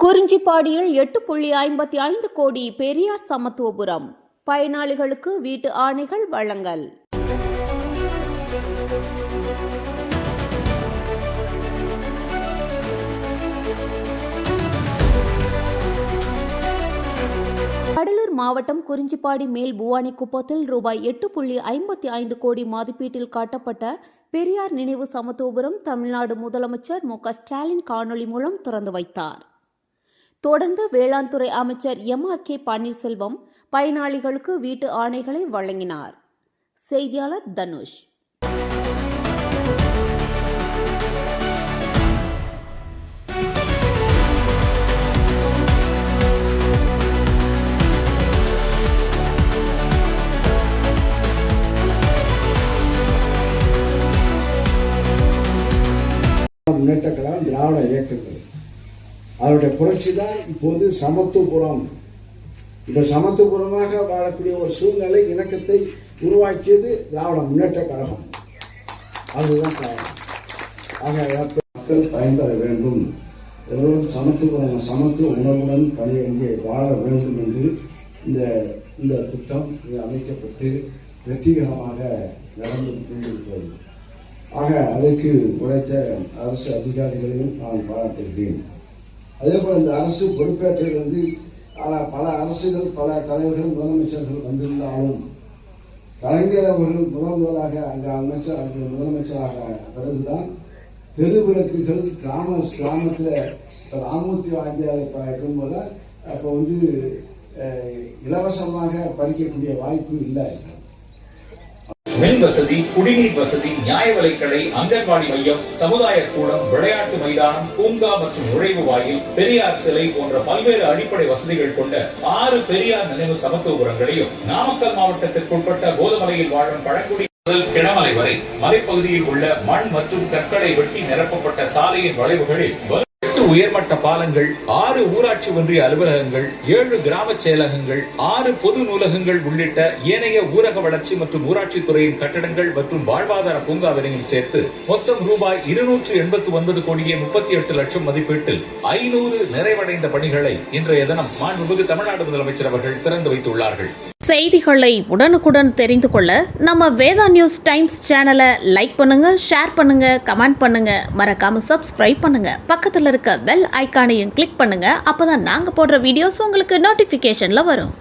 குறிஞ்சிப்பாடியில் 8.55 கோடி பெரியார் சமத்துவபுரம் பயனாளிகளுக்கு வீட்டு ஆணைகள் வழங்கல். கடலூர் மாவட்டம் குறிஞ்சிப்பாடி மேல் புவானிக்குப்பத்தில் ரூபாய் 8.55 கோடி மதிப்பீட்டில் கட்டப்பட்ட பெரியார் நினைவு சமத்துவபுரம் தமிழ்நாடு முதலமைச்சர் மு க ஸ்டாலின் காணொலி மூலம் திறந்து வைத்தார். தொடர்ந்து வேளாண் துறை அமைச்சர் MRK பன்னீர்செல்வம் பயனாளிகளுக்கு வீட்டு ஆணைகளை வழங்கினார். செய்தியாளர் தனுஷ். முன்னேற்ற கழகம் திராவிட இயக்கங்கள் அவருடைய புரட்சி தான் இப்போது சமத்துவபுரம். இப்ப சமத்துவபுரமாக வாழக்கூடிய ஒரு சூழ்நிலை இணக்கத்தை உருவாக்கியது திராவிட முன்னேற்ற கழகம். அதுதான் காரணம். ஆக மக்கள் பயன்பெற வேண்டும், எல்லோரும் சமத்துவ உணர்வுடன் பணியிங்கே வாழ வேண்டும் என்று இந்த திட்டம் அமைக்கப்பட்டு வெற்றிகரமாக நடந்து கொண்டிருக்கிறது. ஆக அதற்கு உழைத்த அரசு அதிகாரிகளையும் நான் பாராட்டுகிறேன். அதே போல இந்த அரசு பொறுப்பேற்றிலிருந்து பல அரசுகள், பல தலைவர்கள், முதலமைச்சர்கள் வந்திருந்தாலும் கலைஞர் அவர்கள் முதலாக அங்கு முதலமைச்சராக பிறகுதான் தெருவிளக்குகள் கிராமத்தில் ராமூர்த்தி வாத்தியாரை இருக்கும்போது அப்போ இலவசமாக படிக்கக்கூடிய வாய்ப்பு இல்லை. மின் வசதி, குடிநீர் வசதி, நியாய விலைக்கடை, அங்கன்வாடி மையம், சமுதாய கூடம், விளையாட்டு மைதானம், பூங்கா மற்றும் நுழைவு வாயில், பெரியார் சிலை போன்ற பல்வேறு அடிப்படை வசதிகள் கொண்ட 6 பெரியார் நினைவு சமத்துவபுரங்களையும் நாமக்கல் மாவட்டத்திற்குட்பட்ட கோதமலையில் வாழும் பழங்குடி முதல் கிடமலை வரை மலைப்பகுதியில் உள்ள மண் மற்றும் கற்களை வெட்டி நிரப்பப்பட்ட சாலையின் வளைவுகளில் 8 உயர்மட்ட பாலங்கள், 6 ஊராட்சி ஒன்றிய அலுவலகங்கள், 7 கிராம செயலகங்கள், 6 பொது நூலகங்கள் உள்ளிட்ட ஏனைய ஊரக வளர்ச்சி மற்றும் ஊராட்சி துறையின் கட்டடங்கள் மற்றும் வாழ்வாதார பூங்காவினையும் சேர்த்து மொத்தம் ரூபாய் 289 கோடியே 38 லட்சம் மதிப்பீட்டில் 500 நிறைவடைந்த பணிகளை இன்றைய தினம் மாண்புமிகு தமிழ்நாடு முதலமைச்சர் அவர்கள் திறந்து வைத்துள்ளார்கள். செய்திகளை உடனுக்குடன் தெரிந்து கொள்ள நம்ம வேதா நியூஸ் டைம்ஸ் சேனலை லைக் பண்ணுங்க, ஷேர் பண்ணுங்க, கமெண்ட் பண்ணுங்க, மறக்காம சப்ஸ்கிரைப் பண்ணுங்க. பக்கத்தில் இருக்க பெல் ஐகானையும் கிளிக் பண்ணுங்க. அப்பதான் நாங்க போடுற வீடியோஸ் உங்களுக்கு நோட்டிபிகேஷன்ல வரும்.